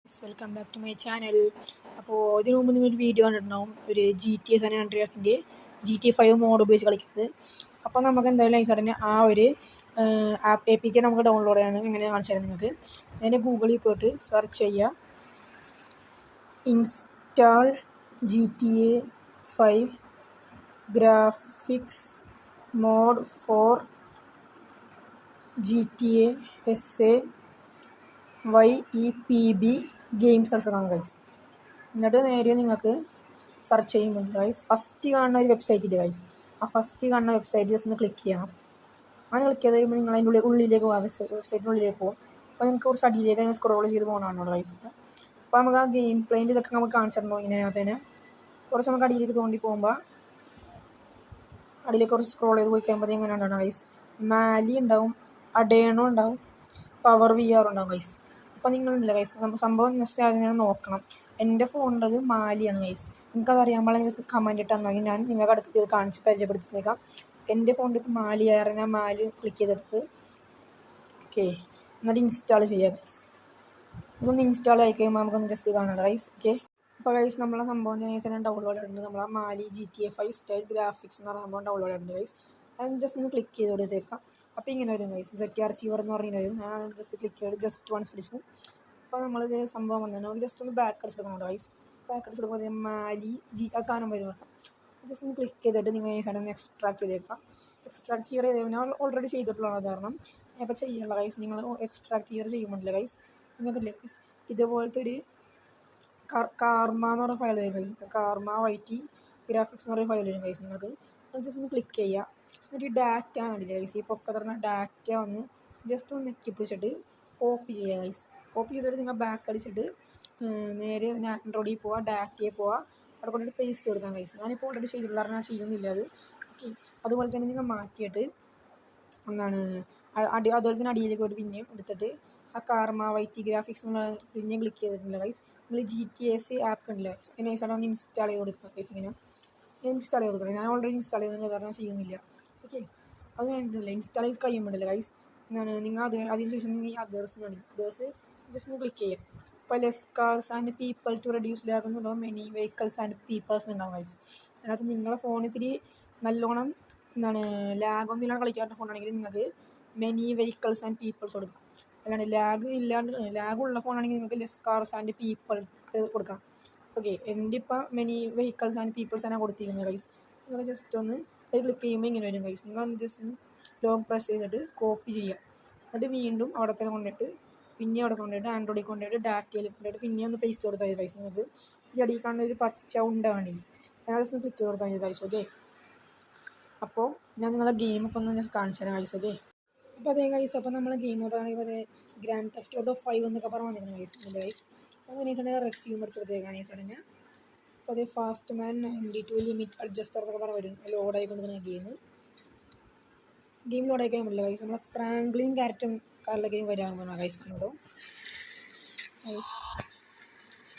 Welcome back to my channel. അപ്പോൾ ഇതിനു മുമ്പ് നിങ്ങളൊരു വീഡിയോ കണ്ടിട്ടുണ്ടാവും, ഒരു GTA San Andreasൻ്റെ GTA 5 മോഡ് ഉപയോഗിച്ച് കളിക്കുന്നത്. അപ്പോൾ നമുക്ക് എന്തായാലും ഈ സഡന് ആ ഒരു APK നമുക്ക് ഡൗൺലോഡ് ചെയ്യാൻ എങ്ങനെ കാണിച്ചു തരാം നിങ്ങൾക്ക്. അതിൻ്റെ ഗൂഗിളിൽ പോയിട്ട് സെർച്ച് ചെയ്യുക, install GTA 5 graphics mod for GTA SAYEPB games search guys. എന്നിട്ട് നേരെ നിങ്ങൾക്ക് സെർച്ച് ചെയ്യുമ്പോൾ ഗൈസ് ഫസ്റ്റ് കാണുന്ന ഒരു വെബ്സൈറ്റ് ഇല്ലേ ഗൈസ്, ആ ഫസ്റ്റ് കാണുന്ന വെബ്സൈറ്റ് ജസ്റ്റ് ഒന്ന് ക്ലിക്ക് ചെയ്യണം. അങ്ങനെ ക്ലിക്ക് ചെയ്ത് കഴിയുമ്പോൾ നിങ്ങൾ അതിൻ്റെ ഉള്ളിലേക്ക് പോകാം, വെബ്സൈറ്റിൻ്റെ ഉള്ളിലേക്ക് പോകും. അപ്പോൾ നിങ്ങൾക്ക് കുറച്ച് അടിയിലേക്ക് അതിന് സ്ക്രോൾ ചെയ്ത് പോകണമാണ് ഗൈസ്. അപ്പോൾ നമുക്ക് ആ ഗെയിം പ്ലേൻ്റെ ഇതൊക്കെ നമുക്ക് കാണിച്ചിട്ടുണ്ടോ ഇങ്ങനെയാകത്ത് തന്നെ. കുറച്ച് നമുക്ക് അടിയിലേക്ക് തോണ്ടി പോകുമ്പോൾ അടിയിലേക്ക് കുറച്ച് സ്ക്രോൾ ചെയ്ത് പോയി കഴിയുമ്പോൾ എങ്ങനെ ഉണ്ടാവും ഗൈസ്, മാലി ഉണ്ടാവും, അഡേണോ ഉണ്ടാവും, പവർ VR ഉണ്ടാവും ഗൈസ്. അപ്പോൾ നിങ്ങളില്ല ഗൈസ്, സംഭവം ജസ്റ്റ് അതിനെ നോക്കണം. എൻ്റെ ഫോണിൻ്റെത് മാലിയാണ് ഗൈസ്. നിങ്ങൾക്കത് അറിയാമ്പോൾ ജസ്റ്റ് കമൻറ്റ് ഇട്ടാൽ മതി, ഞാൻ നിങ്ങൾക്ക് അടുത്ത് ഇത് കാണിച്ച് പരിചയപ്പെടുത്തിയേക്കാം. എൻ്റെ ഫോണിൻ്റെ ഇപ്പോൾ മാലിയാറ്, ഞാൻ മാലി ക്ലിക്ക് ചെയ്തിട്ട് ഓക്കെ എന്നിട്ട് ഇൻസ്റ്റാൾ ചെയ്യുക ഗൈസ്. ഇതൊന്ന് ഇൻസ്റ്റാൾ ആയി കഴിയുമ്പോൾ നമുക്കൊന്ന് ജസ്റ്റ് കാണണ്ട ഗൈസ്. ഓക്കെ, അപ്പോൾ ഗൈസ് നമ്മളെ സംഭവം തന്നെ ഡൗൺലോഡ് ആയിട്ടുണ്ട്. നമ്മളെ മാലി GTA 5 സ്റ്റൈൽ ഗ്രാഫിക്സ് എന്ന് പറയുന്ന സംഭവം ഡൗൺലോഡ് ആയിട്ടുണ്ട് ഗൈസ്. അത് ജസ്റ്റ് ഒന്ന് ക്ലിക്ക് ചെയ്ത് കൊടുത്തേക്കാം. അപ്പോൾ ഇങ്ങനെ വരും ഗൈസ്, ZR Archiver എന്ന് പറയുന്നത് വരും. ഞാൻ ജസ്റ്റ് ക്ലിക്ക് ചെയ്ത് ജസ്റ്റ് വൺസ് അടിച്ചു. അപ്പോൾ നമ്മളിത് സംഭവം വന്നത് നമുക്ക് ജസ്റ്റ് ഒന്ന് ബാക്ക് അടിച്ച് എടുക്കുന്നുണ്ട് ഗൈസ്. ബാക്ക് അടിച്ച് എടുക്കുമ്പോൾ മാലി ആ സാധനം വരും. ജസ്റ്റ് ഒന്ന് ക്ലിക്ക് ചെയ്തിട്ട് നിങ്ങൾ ഈ സാധനം എക്സ്ട്രാക്ട് ചെയ്തേക്കാം. എക്സ്ട്രാക്ട് ഹിയർ ചെയ്ത് ഞാൻ ഓൾറെഡി ചെയ്തിട്ടുള്ളതാണ്, കാരണം ഞാൻ ഇപ്പോൾ ചെയ്യാനുള്ള ഗൈസ്. നിങ്ങൾ എക്സ്ട്രാക്ട് ഹിയർ ചെയ്യുമ്പോഴില്ല ഗൈസ്, നിങ്ങൾക്കില്ല ഗൈസ് ഇതുപോലത്തെ ഒരു കാർമ എന്ന് പറയുന്ന ഫയൽ വരും ഗൈസ്. കാർമ YT ഗ്രാഫിക്സ് എന്ന് പറയുന്ന ഫയൽ വരും ഗൈസ്. നിങ്ങൾക്ക് ജസ്റ്റ് ഒന്ന് ക്ലിക്ക് ചെയ്യുക. എന്നിട്ട് ഈ ഡാറ്റ കണ്ടില്ല ഗൈസ്, ഈ പൊക്ക തുറന്ന ഡാറ്റ വന്ന് ജസ്റ്റ് ഒന്ന് നെക്കി പിടിച്ചിട്ട് കോപ്പി ചെയ്യുക ഗൈസ്. കോപ്പി ചെയ്തിട്ട് നിങ്ങൾ ബാക്ക് അടിച്ചിട്ട് നേരെ ആൻഡ്രോയിഡിൽ പോവുക, ഡാറ്റയെ പോവുക, അവിടെ കൊണ്ടിട്ട് പേസ്റ്റ് കൊടുക്കാം ഗൈസ്. ഞാനിപ്പോൾ ഓൾറെഡി ചെയ്തിട്ടുള്ള കാരണം ഞാൻ ചെയ്യുന്നില്ല അത്. ഓക്കെ, അതുപോലെ തന്നെ നിങ്ങൾ മാറ്റിയിട്ട് എന്താണ് അതുപോലെ തന്നെ അടിയിലേക്ക് പോയിട്ട് പിന്നെയും എടുത്തിട്ട് ആ കാർമ YT ഗ്രാഫിക്സ് എന്നുള്ള പിന്നെയും ക്ലിക്ക് ചെയ്തിട്ടില്ല ഗൈസ്. നിങ്ങൾ GTA ആപ്പ് ഉണ്ടല്ലോ ഗൈസ്, അതിന് ശേഷം ഒന്ന് ഇൻസ്റ്റാൾ ചെയ്ത് കൊടുക്കുക ഗൈസ്. ഇങ്ങനെ ഇൻസ്റ്റാൾ ചെയ്ത് കൊടുക്കണം. ഞാൻ ഓൾറെഡി ഇൻസ്റ്റാൾ ചെയ്തതിന് കാരണം ചെയ്യുന്നില്ല. ഓക്കെ, അത് കഴിഞ്ഞിട്ടില്ല ഇൻസ്റ്റാൾ ചെയ്ത് കഴിയുമ്പോഴല്ലേ ഗൈസ്, എന്താണ് നിങ്ങൾ അതിന് ശേഷം നിങ്ങൾ ഈ അതേഴ്സ് ജസ്റ്റ് ഒന്ന് ക്ലിക്ക് ചെയ്യുക. ഇപ്പോൾ less cars and people to reduce lag എന്നുണ്ടാവും, മെനി വെഹിക്കിൾസ് ആൻഡ് പീപ്പിൾസ് ഉണ്ടാവും ഗൈസ്. അതിനകത്ത് നിങ്ങളെ ഫോണിൽ ഇത്തിരി നല്ലോണം എന്താണ് ലാഗൊന്നും ഇല്ലാണ്ട് കളിക്കാത്ത ഫോണാണെങ്കിൽ നിങ്ങൾക്ക് മെനി വെഹിക്കിൾസ് ആൻഡ് പീപ്പിൾസ് കൊടുക്കാം. അല്ലാണ്ട് ലാഗുള്ള ഫോണാണെങ്കിൽ നിങ്ങൾക്ക് ലെസ് കാർസ് ആൻഡ് പീപ്പിൾ കൊടുക്കാം. ഓക്കെ, എൻ്റെ ഇപ്പം മെനി വെഹിക്കിൾസ് ആൻഡ് പീപ്പിൾസ് ആണ് കൊടുത്തിരിക്കുന്നത് ഗൈസ്. നിങ്ങൾ ജസ്റ്റ് ഒന്ന് അത് ക്ലിക്ക് ചെയ്യുമ്പോൾ ഇങ്ങനെ വരും ഗൈസ്. നിങ്ങൾ ജസ്റ്റ് ഒന്ന് ലോങ് പ്രസ് ചെയ്തിട്ട് കോപ്പി ചെയ്യുക. എന്നിട്ട് വീണ്ടും അവിടെ തന്നെ കൊണ്ടിട്ട് പിന്നെ അവിടെ കൊണ്ടുപോയിട്ട് ആൻഡ്രോയിഡിൽ കൊണ്ടുപോയിട്ട് ഡാറ്റയിൽ കൊണ്ടുപോയിട്ട് പിന്നെ ഒന്ന് പേസ്റ്റ് കൊടുത്താൽ മതി ഗൈസ്. നിങ്ങൾക്ക് ഈ അടിയിൽ കാണുന്ന ഒരു പച്ച ഉണ്ടാകണില്ല, ഞാൻ ജസ്റ്റ് ഒന്ന് ക്ലിക്ക് കൊടുത്താൽ മതി ഗൈസ്. ഓക്കെ, അപ്പോൾ ഞാൻ നിങ്ങളെ ഗെയിം ഇപ്പോൾ ഒന്ന് ജസ്റ്റ് കാണിച്ചു തരാം ഗൈസ്. ഓക്കെ, അപ്പോൾ അതേ ഗൈസ്, അപ്പോൾ നമ്മൾ ഗെയിം പറയുമ്പോൾ അതേ ഗ്രാൻഡ് തെഫ്റ്റ് ഓട്ടോ 5 എന്നൊക്കെ പറഞ്ഞ് വന്നിരിക്കുന്നത് ഗൈസ്. ഇല്ല ഗൈസ്, അപ്പോൾ ഈ റെസ്യൂം അടിച്ചെടുത്തേക്കാണ് ഈ സഡന്. അപ്പോൾ അതേ ഫാസ്റ്റ് മാൻ 92 ലിമിറ്റ് അഡ്ജസ്റ്റർ എന്നൊക്കെ പറഞ്ഞ് വരും ലോഡായി കൊണ്ടുവരുന്ന ഗെയിം ലോഡായി കഴിയാൻ പറ്റില്ല ഗൈസ്. നമ്മളെ ഫ്രാങ്ക്ലിൻ കാറിലേക്ക് വരാൻ പറഞ്ഞ ഗൈസ്. കണ്ടോ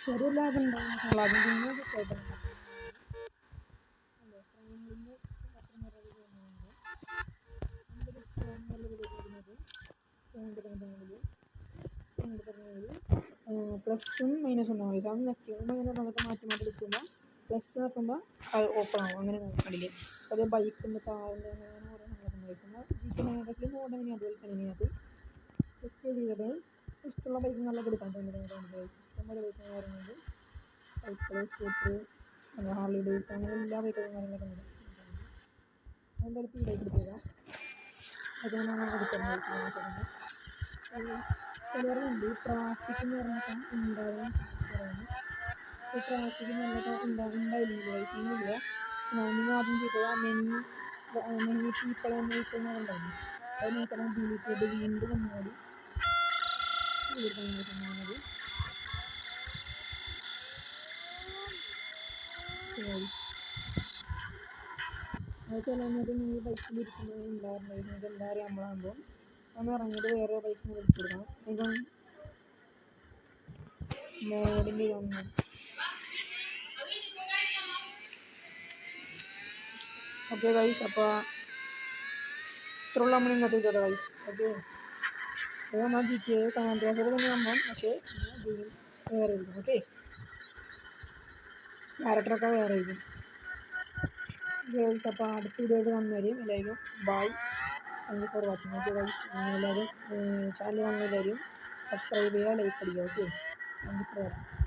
ചെറിയ ലാഗുണ്ടാകും, ആദ്യം പിന്നെ കേട്ടോ പ്ലസും മൈനസും ഉണ്ടാവും ഗൈസ്. അത് നിൽക്കുമ്പോൾ ഇങ്ങനെ നമുക്ക് മാറ്റി എടുക്കുമ്പോൾ പ്ലസ് നോക്കുമ്പോൾ അത് ഓപ്പൺ ആകും, അങ്ങനെ നോക്കണില്ലേ. അതേ ബൈക്കിൻ്റെ കാറിൻ്റെ അങ്ങനെ ഓരോ സംഭവം കഴിക്കുമ്പോൾ GTA മോഡ് എങ്ങനെയാണ് അതുപോലെ തന്നെ അത് ചെക്ക് ചെയ്തത് ഇഷ്ടമുള്ള ബൈക്ക് നല്ല കൊടുക്കാൻ തോന്നുന്നുണ്ട്. ഇഷ്ടംപോലെ ബൈക്ക് പറയുന്നത് സൈക്കിൾ, സ്കൂട്ടർ, ഹാർലി ഡേയ്സ് അങ്ങനെ എല്ലാ ബൈക്കുകളും കാര്യങ്ങളൊക്കെ ഉണ്ട്. എന്തായാലും ഈ ബൈക്ക് എടുക്കുക, അതുകൊണ്ടാണ് എടുക്കുന്നത്. ചിലരുണ്ട് ട്രാഫിക് എന്ന് പറഞ്ഞാൽ ഉണ്ടാകാൻ പറയുന്നത്. ഈ ട്രാഫിക് നല്ലൊക്കെ ഉണ്ടായില്ലെങ്കിൽ വൈകുന്നില്ല. നിങ്ങൾ ആദ്യം ചെയ്തത് മെനി പീപ്പിൾ എന്ന വെഹിക്കിൾ ഉണ്ടായിരുന്നു, അതിന് ശേഷം ഡിലീറ്റ് ചെയ്ത് വീണ്ടും വന്നാൽ അത് ചിലത് നീ ബൈക്കിൽ ഇരിക്കുന്നത് ഉണ്ടായിരുന്നത് നിങ്ങൾക്ക് എന്താ അറിയാൻ നമ്മളാകുമ്പോൾ ഒന്ന് ഇറങ്ങിയിട്ട് വേറെ ബൈക്കിന് വിളിച്ചു കൊടുക്കണം. ഇപ്പം മോഡിൻ്റെ ഇതൊന്നും ഓക്കെ ഗൈസ്. അപ്പോൾ ഇത്രയുള്ള നമ്മൾ ഇന്നത്തെ ഇതോടെ ഗൈസ്. ഓക്കെ, അത് നമ്മൾ GTA San Andreas തന്നെ സംഭവം, പക്ഷേ ഗെയിം വേറെ ആയിരിക്കും. ഓക്കെ, ക്യാരക്ടറൊക്കെ വേറെ ആയിരിക്കും ഗേൾസ്. അപ്പോൾ അടുത്ത വീഡിയോയിൽ കാണുന്നവരെയും എല്ലാവരും bye. Thank you for watching. Okay guys, എല്ലാവരും ചാനൽ കാണുന്നവരെല്ലാവരും സബ്സ്ക്രൈബ് ചെയ്യുക, ലൈക്ക് അടിക്കുക. Okay, thank you for watching.